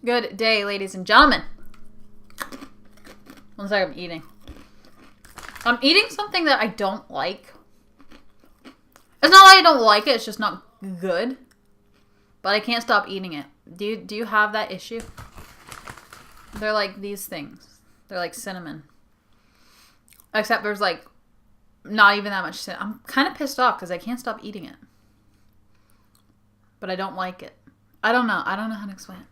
Good day, ladies and gentlemen. One second, I'm eating. I'm eating something that I don't like. It's not like I don't like it, it's just not good. But I can't stop eating it. Do you have that issue? They're like these things. They're like cinnamon. Except there's like not even that much cinnamon. I'm kind of pissed off because I can't stop eating it. But I don't like it. I don't know how to explain it.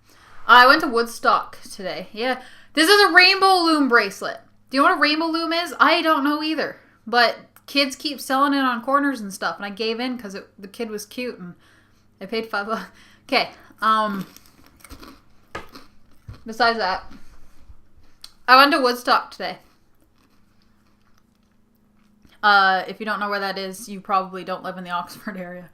I went to Woodstock today. Yeah. This is a rainbow loom bracelet. Do you know what a rainbow loom is? I don't know either. But kids keep selling it on corners and stuff. And I gave in because the kid was cute. And I paid $5. Okay. Besides that, I went to Woodstock today. If you don't know where that is, you probably don't live in the Oxford area.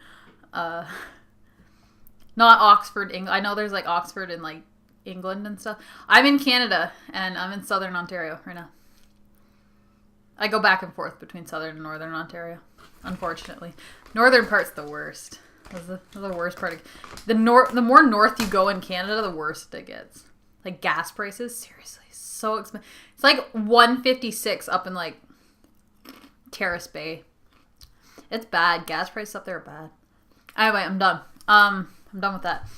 Not Oxford, England. I know there's like Oxford in like England and stuff. I'm in Canada and I'm in Southern Ontario right now. I go back and forth between Southern and Northern Ontario, unfortunately. Northern part's the worst. That's the worst part. The more north you go in Canada, the worse it gets. Like gas prices, seriously, so expensive. It's like $1.56 up in like Terrace Bay. It's bad. Gas prices up there are bad. Anyway, I'm done. I'm done with that.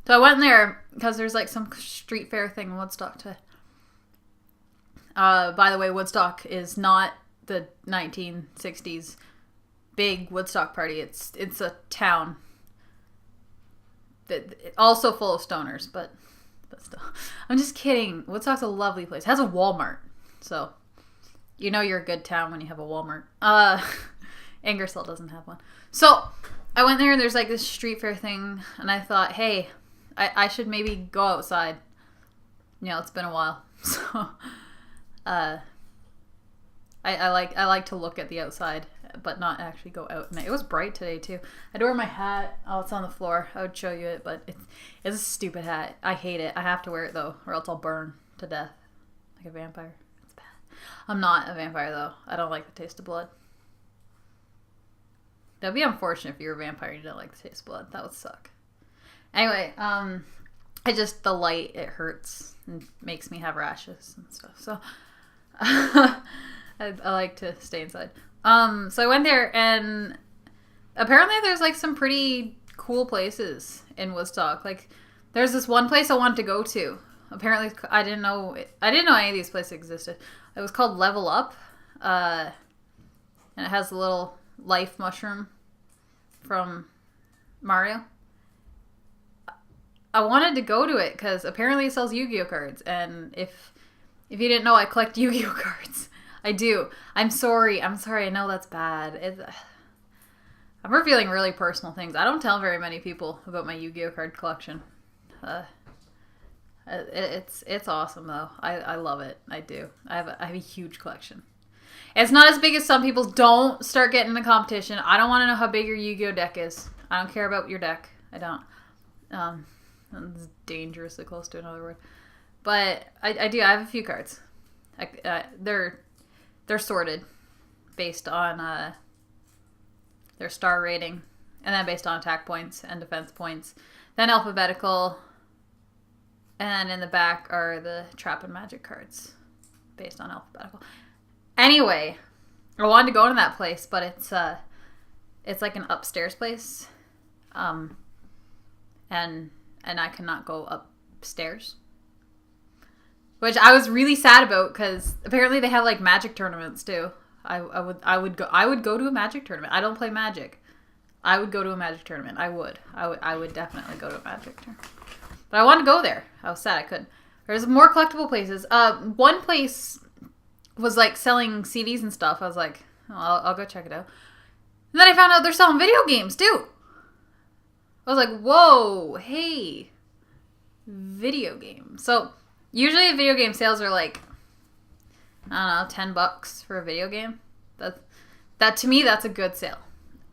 So I went in there because there's like some street fair thing in Woodstock today. By the way, Woodstock is not the 1960s big Woodstock party. It's a town that also full of stoners, but still. I'm just kidding. Woodstock's a lovely place. It has a Walmart, so you know you're a good town when you have a Walmart. Ingersoll doesn't have one. So I went there and there's like this street fair thing, and I thought, hey, I should maybe go outside. You know, it's been a while, so I like to look at the outside, but not actually go out. And it was bright today too. I had to wear my hat. Oh, it's on the floor. I would show you it, but it's a stupid hat. I hate it. I have to wear it though, or else I'll burn to death like a vampire. It's bad. I'm not a vampire though. I don't like the taste of blood. That'd be unfortunate if you're a vampire and you don't like the taste of blood. That would suck. Anyway, the light, it hurts and makes me have rashes and stuff. So I like to stay inside. So I went there and apparently there's like some pretty cool places in Woodstock. Like there's this one place I wanted to go to. Apparently I didn't know any of these places existed. It was called Level Up. And it has a little life mushroom from Mario. I wanted to go to it because apparently it sells Yu-Gi-Oh cards, and if you didn't know, I collect Yu-Gi-Oh cards. I do. I'm sorry. I know that's bad. I'm revealing really personal things. I don't tell very many people about my Yu-Gi-Oh card collection. It's awesome though. I love it. I do. I have a huge collection. It's not as big as some people's. Don't start getting in a competition. I don't want to know how big your Yu-Gi-Oh deck is. I don't care about your deck. I don't. It's dangerously close to another word. But I do. I have a few cards. They're sorted based on their star rating, and then based on attack points and defense points. Then alphabetical, and then in the back are the trap and magic cards based on alphabetical. Anyway, I wanted to go to that place, but it's like an upstairs place, and I cannot go upstairs, which I was really sad about because apparently they have like magic tournaments too. I would go to a magic tournament. I don't play Magic. I would go to a magic tournament. I would definitely go to a magic tournament. But I wanted to go there. I was sad I couldn't. There's more collectible places. One place was like selling CDs and stuff. I was like, oh, I'll go check it out. And then I found out they're selling video games too. I was like, whoa, hey, video games. So usually video game sales are like, I don't know, $10 for a video game. That to me, that's a good sale.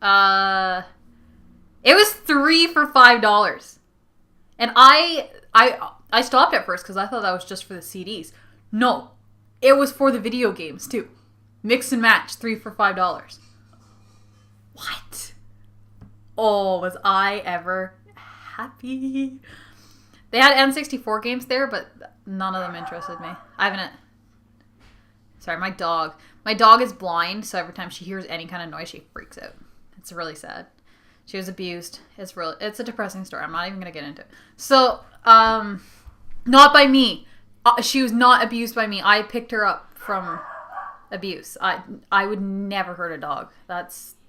It was 3 for $5. And I stopped at first because I thought that was just for the CDs. No, it was for the video games too. Mix and match, 3 for $5. What? Oh, was I ever happy? They had N64 games there, but none of them interested me. I haven't... Sorry, my dog. My dog is blind, so every time she hears any kind of noise, she freaks out. It's really sad. She was abused. It's a depressing story. I'm not even going to get into it. So, not by me. She was not abused by me. I picked her up from abuse. I would never hurt a dog.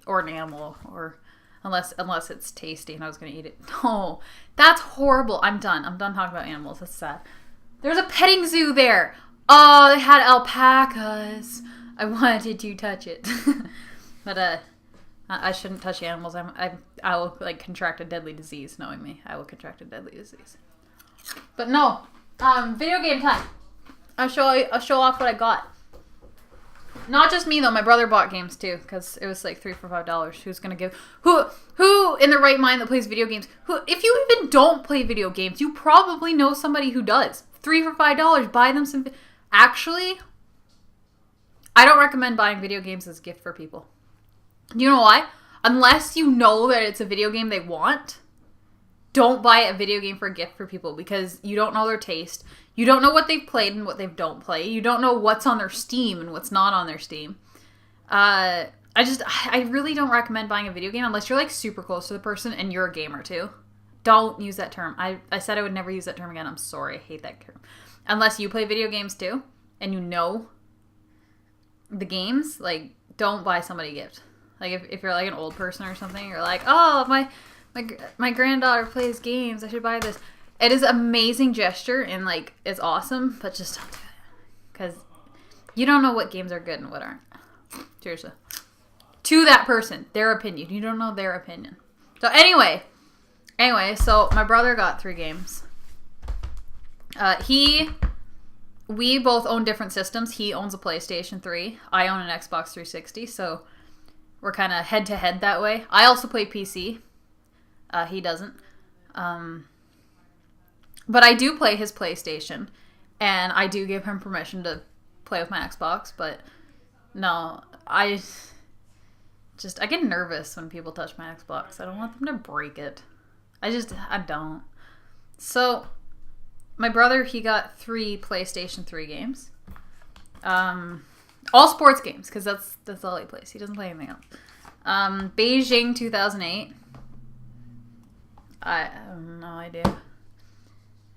Or an animal, or unless it's tasty and I was going to eat it. No, that's horrible. I'm done talking about animals. That's sad. There's a petting zoo there. Oh, they had alpacas. I wanted to touch it. But, I shouldn't touch animals. I will, like, contract a deadly disease, knowing me. I will contract a deadly disease. But no. Video game time. I'll show off what I got. Not just me, though. My brother bought games, too, because it was, like, $3 for $5. Who's gonna give... Who in the right mind that plays video games... If you even don't play video games, you probably know somebody who does. $3 for $5. Buy them some... Actually, I don't recommend buying video games as a gift for people. You know why? Unless you know that it's a video game they want, don't buy a video game for a gift for people, because you don't know their taste. You don't know what they've played and what they don't play. You don't know what's on their Steam and what's not on their Steam. I really don't recommend buying a video game unless you're, like, super close to the person and you're a gamer too. Don't use that term. I said I would never use that term again. I'm sorry. I hate that term. Unless you play video games too and you know the games, like, don't buy somebody a gift. Like, if you're, like, an old person or something, you're like, oh, my granddaughter plays games, I should buy this. It is an amazing gesture and, like, it's awesome, but just don't do it. Because you don't know what games are good and what aren't. Seriously. To that person, their opinion. You don't know their opinion. So anyway, so my brother got 3 games. We both own different systems. He owns a PlayStation 3. I own an Xbox 360, so we're kind of head-to-head that way. I also play PC. He doesn't. But I do play his PlayStation, and I do give him permission to play with my Xbox, but no, I get nervous when people touch my Xbox. I don't want them to break it. I don't. So, my brother, he got 3 PlayStation 3 games. All sports games, because that's all he plays. He doesn't play anything else. Beijing 2008. I have no idea.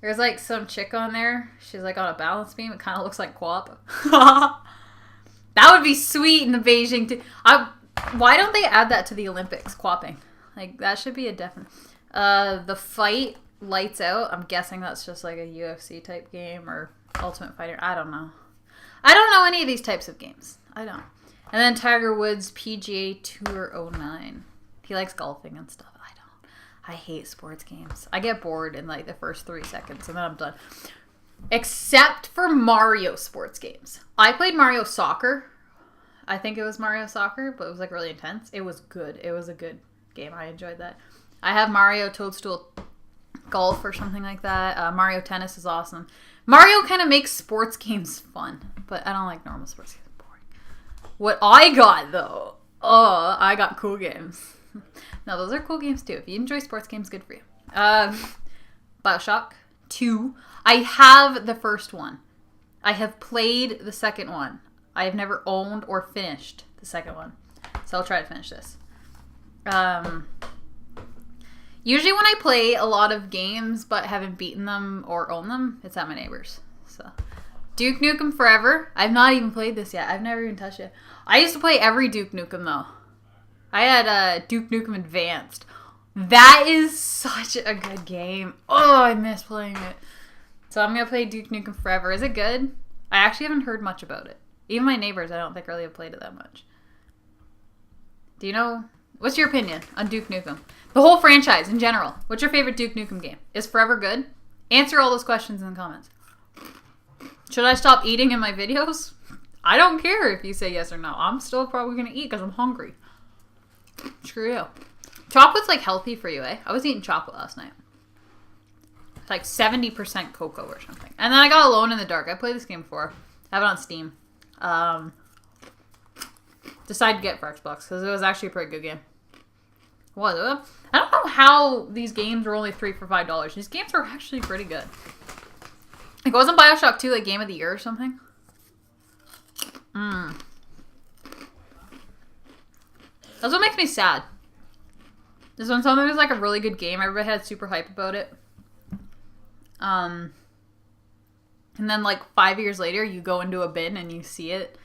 There's, like, some chick on there. She's, like, on a balance beam. It kind of looks like Quap. That would be sweet in the Beijing... Why don't they add that to the Olympics, quapping? Like, that should be a definite... The fight, Lights Out. I'm guessing that's just, like, a UFC type game or Ultimate Fighter. I don't know. I don't know any of these types of games. I don't. And then Tiger Woods PGA Tour 09. He likes golfing and stuff. I don't. I hate sports games. I get bored in, like, the first 3 seconds and then I'm done. Except for Mario sports games. I played Mario Soccer. I think it was Mario Soccer, but it was, like, really intense. It was good. It was a good game. I enjoyed that. I have Mario Toadstool Golf or something like that. Mario Tennis is awesome. Mario kind of makes sports games fun, but I don't like normal sports games. Boring. What I got, though, I got cool games. No, those are cool games, too. If you enjoy sports games, good for you. BioShock 2. I have the first one. I have played the second one. I have never owned or finished the second one. So I'll try to finish this. Usually when I play a lot of games but haven't beaten them or owned them, it's at my neighbor's. So Duke Nukem Forever. I've not even played this yet. I've never even touched it. I used to play every Duke Nukem, though. I had Duke Nukem Advanced. That is such a good game. Oh, I miss playing it. So I'm going to play Duke Nukem Forever. Is it good? I actually haven't heard much about it. Even my neighbors, I don't think really have played it that much. Do you know? What's your opinion on Duke Nukem? The whole franchise in general. What's your favorite Duke Nukem game? Is Forever good? Answer all those questions in the comments. Should I stop eating in my videos? I don't care if you say yes or no. I'm still probably going to eat because I'm hungry. Screw you. Chocolate's, like, healthy for you, eh? I was eating chocolate last night. It's like 70% cocoa or something. And then I got Alone in the Dark. I played this game before. I have it on Steam. Decided to get it for Xbox because it was actually a pretty good game. What? I don't know know how these games were only 3 for $5. These games are actually pretty good. Like, wasn't Bioshock 2 like Game of the Year or something? That's what makes me sad. Is when something is like a really good game, everybody had super hype about it. And then like 5 years later, you go into a bin and you see it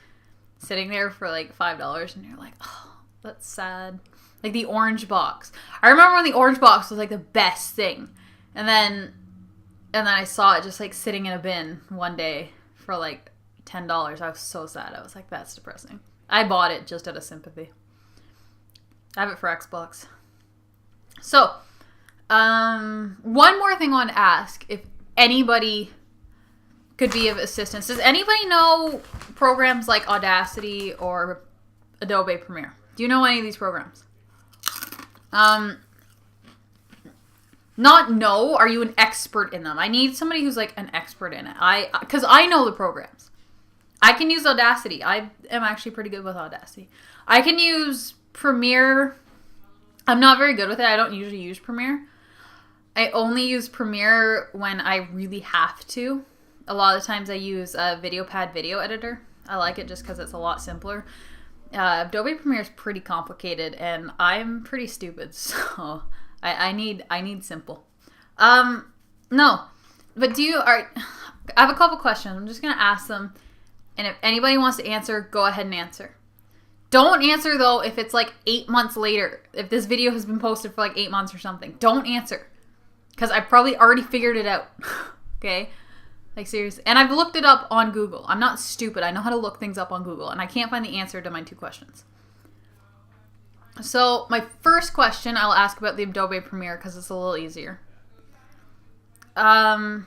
sitting there for like $5 and you're like, oh, that's sad. Like the orange box. I remember when the orange box was like the best thing. And then I saw it just like sitting in a bin one day for like $10. I was so sad. I was like, that's depressing. I bought it just out of sympathy. I have it for Xbox. So, one more thing I want to ask, if anybody could be of assistance. Does anybody know programs like Audacity or Adobe Premiere? Do you know any of these programs? Not know, are you an expert in them? I need somebody who's like an expert in it. Because I know the programs. I can use Audacity. I am actually pretty good with Audacity. I can use Premiere. I'm not very good with it. I don't usually use Premiere. I only use Premiere when I really have to. A lot of the times I use a VideoPad video editor. I like it just because it's a lot simpler. Adobe Premiere is pretty complicated, and I'm pretty stupid, so I need simple. No, but I have a couple questions. I'm just gonna ask them, and if anybody wants to answer, go ahead and answer. Don't answer though if it's like 8 months later. If this video has been posted for like 8 months or something, don't answer, because I probably already figured it out. Okay. Like, seriously. And I've looked it up on Google. I'm not stupid. I know how to look things up on Google. And I can't find the answer to my 2 questions. So, my first question I'll ask about the Adobe Premiere because it's a little easier. When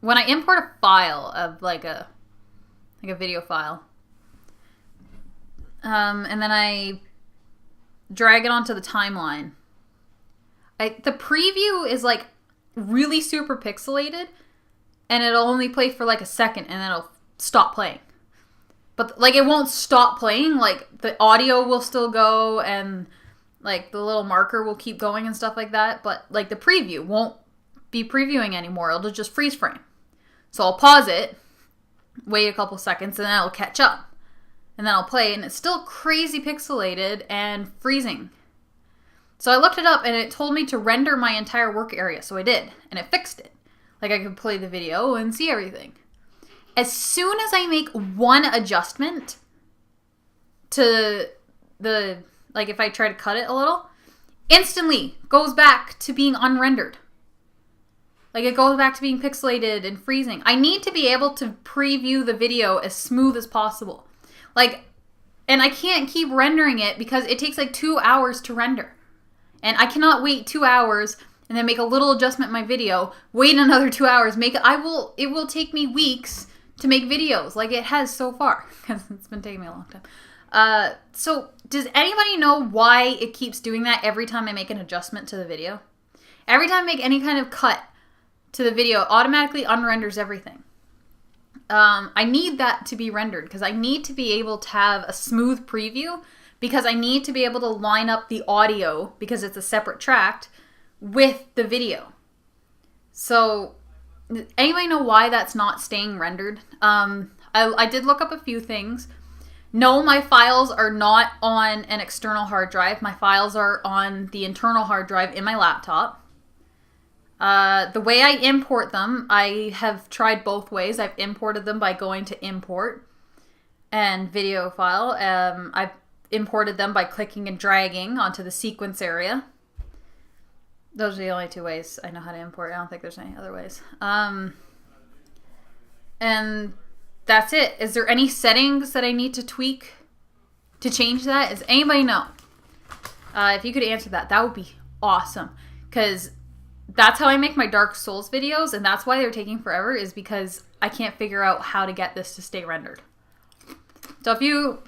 I import a file of, like a video file, and then I drag it onto the timeline, the preview is, like, really super pixelated. And it'll only play for like a second and then it'll stop playing. But like it won't stop playing. Like the audio will still go and like the little marker will keep going and stuff like that. But like the preview won't be previewing anymore. It'll just freeze frame. So I'll pause it, wait a couple seconds, and then it'll catch up. And then I'll play and it's still crazy pixelated and freezing. So I looked it up and it told me to render my entire work area. So I did. And it fixed it. Like, I could play the video and see everything. As soon as I make one adjustment to the, like, if I try to cut it a little, instantly goes back to being unrendered. Like, it goes back to being pixelated and freezing. I need to be able to preview the video as smooth as possible. Like, and I can't keep rendering it because it takes, like, 2 hours to render. And I cannot wait 2 hours and then make a little adjustment in my video, wait another 2 hours, it will take me weeks to make videos, like it has so far, because it's been taking me a long time. So, does anybody know why it keeps doing that every time I make an adjustment to the video? Every time I make any kind of cut to the video, it automatically unrenders everything. I need that to be rendered, because I need to be able to have a smooth preview, because I need to be able to line up the audio, because it's a separate track, with the video. So, anybody know why that's not staying rendered? I did look up a few things. No, my files are not on an external hard drive. My files are on the internal hard drive in my laptop. The way I import them, I have tried both ways. I've imported them by going to import and video file. I've imported them by clicking and dragging onto the sequence area. Those are the only 2 ways I know how to import. I don't think there's any other ways. And that's it. Is there any settings that I need to tweak to change that? Does anybody know? If you could answer that, that would be awesome. Because that's how I make my Dark Souls videos, and that's why they're taking forever, is because I can't figure out how to get this to stay rendered. So if you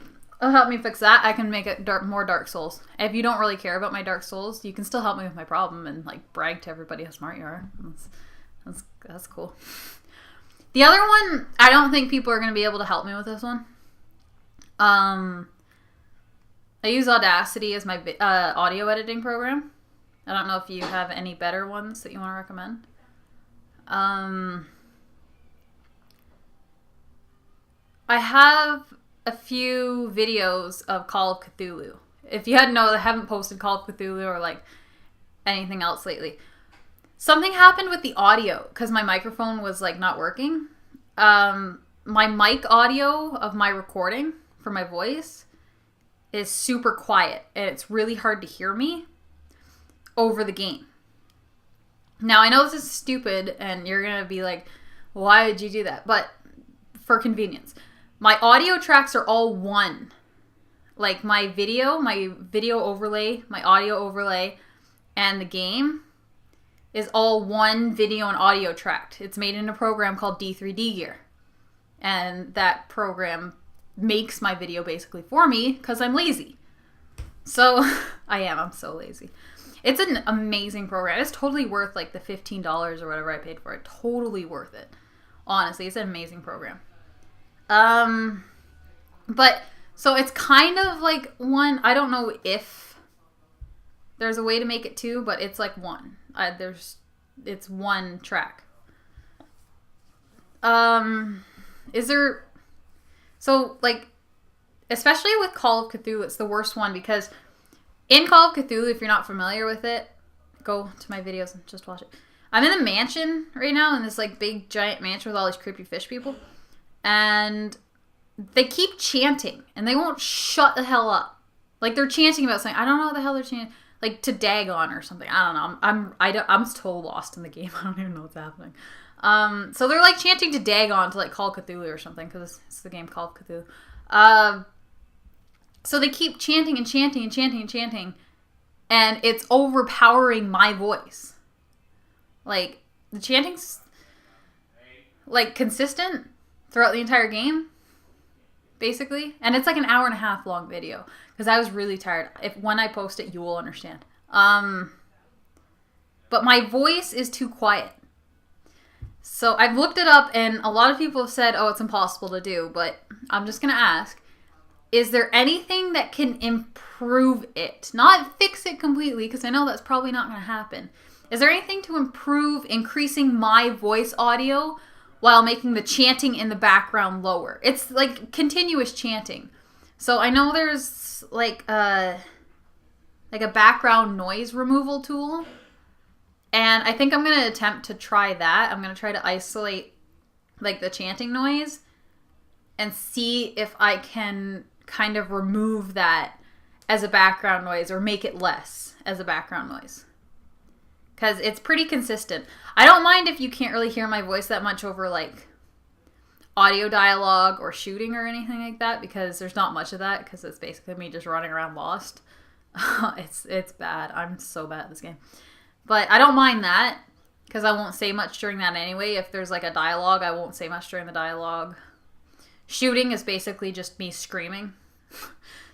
help me fix that, I can make it more Dark Souls. If you don't really care about my Dark Souls, you can still help me with my problem and like brag to everybody how smart you are. That's cool. The other one, I don't think people are going to be able to help me with this one. I use Audacity as my audio editing program. I don't know if you have any better ones that you want to recommend. I have a few videos of Call of Cthulhu. If you hadn't known, I haven't posted Call of Cthulhu or like anything else lately. Something happened with the audio because my microphone was like not working. My mic audio of my recording for my voice is super quiet and it's really hard to hear me over the game. Now I know this is stupid and you're gonna be like, why did you do that? But for convenience, my audio tracks are all one. Like my video overlay, my audio overlay, and the game is all one video and audio tracked. It's made in a program called D3D Gear. And that program makes my video basically for me because I'm lazy. So, I'm so lazy. It's an amazing program. It's totally worth like the $15 or whatever I paid for it. Totally worth it. Honestly, it's an amazing program. But, so it's kind of like one, I don't know if there's a way to make it two, but it's like one. It's one track. Is there, so like, especially with Call of Cthulhu, it's the worst one because in Call of Cthulhu, if you're not familiar with it, go to my videos and just watch it. I'm in a mansion right now, in this like big giant mansion with all these creepy fish people, and they keep chanting and they won't shut the hell up. Like they're chanting about something. I don't know what the hell they're chanting. Like to Dagon or something. I don't know. I'm so lost in the game. I don't even know what's happening. So they're like chanting to Dagon to like Call Cthulhu or something because it's the game Call of Cthulhu. So they keep chanting and chanting and chanting and chanting, and it's overpowering my voice. Like the chanting's like consistent throughout the entire game, basically, and it's like an hour and a half long video. Because I was really tired. When I post it, you will understand. But my voice is too quiet. So I've looked it up, and a lot of people have said, oh, it's impossible to do. But I'm just going to ask, is there anything that can improve it? Not fix it completely, because I know that's probably not going to happen. Is there anything to improve increasing my voice audio while making the chanting in the background lower? It's like continuous chanting. So I know there's like a background noise removal tool, and I think I'm going to attempt to try that. I'm going to try to isolate like the chanting noise and see if I can kind of remove that as a background noise or make it less as a background noise. Because it's pretty consistent. I don't mind if you can't really hear my voice that much over like audio dialogue or shooting or anything like that, because there's not much of that, because it's basically me just running around lost. It's bad. I'm so bad at this game. But I don't mind that, because I won't say much during that anyway. If there's like a dialogue, I won't say much during the dialogue. Shooting is basically just me screaming.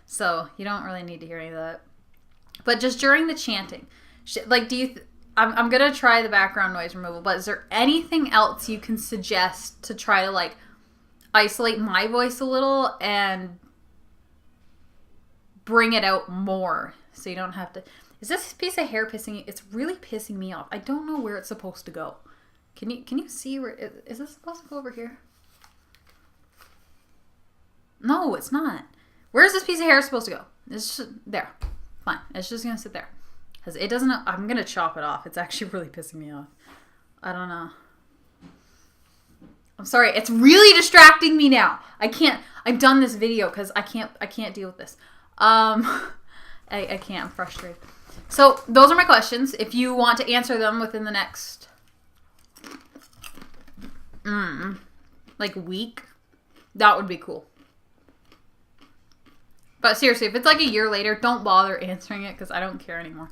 So you don't really need to hear any of that. But just during the chanting, like, I'm going to try the background noise removal, but is there anything else you can suggest to try to like isolate my voice a little and bring it out more so you don't have to... Is this piece of hair pissing you? It's really pissing me off. I don't know where it's supposed to go. Can you see where... Is this supposed to go over here? No, it's not. Where's this piece of hair supposed to go? It's just... There. Fine. It's just going to sit there. Because it doesn't... I'm going to chop it off. It's actually really pissing me off. I don't know. I'm sorry. It's really distracting me now. I can't... I've done this video because I can't deal with this. I can't. I'm frustrated. So, those are my questions. If you want to answer them within the next... like week, that would be cool. But seriously, if it's like a year later, don't bother answering it because I don't care anymore.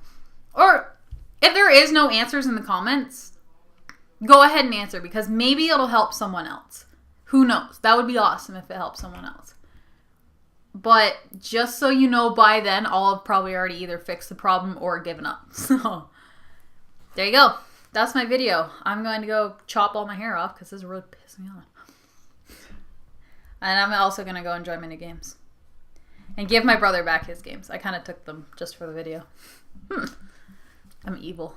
Or if there is no answers in the comments, go ahead and answer because maybe it'll help someone else. Who knows? That would be awesome if it helps someone else. But just so you know, by then, I'll have probably already either fixed the problem or given up. So, there you go. That's my video. I'm going to go chop all my hair off because this is really pissing me off. And I'm also going to go enjoy my new games. And give my brother back his games. I kind of took them just for the video. I'm evil.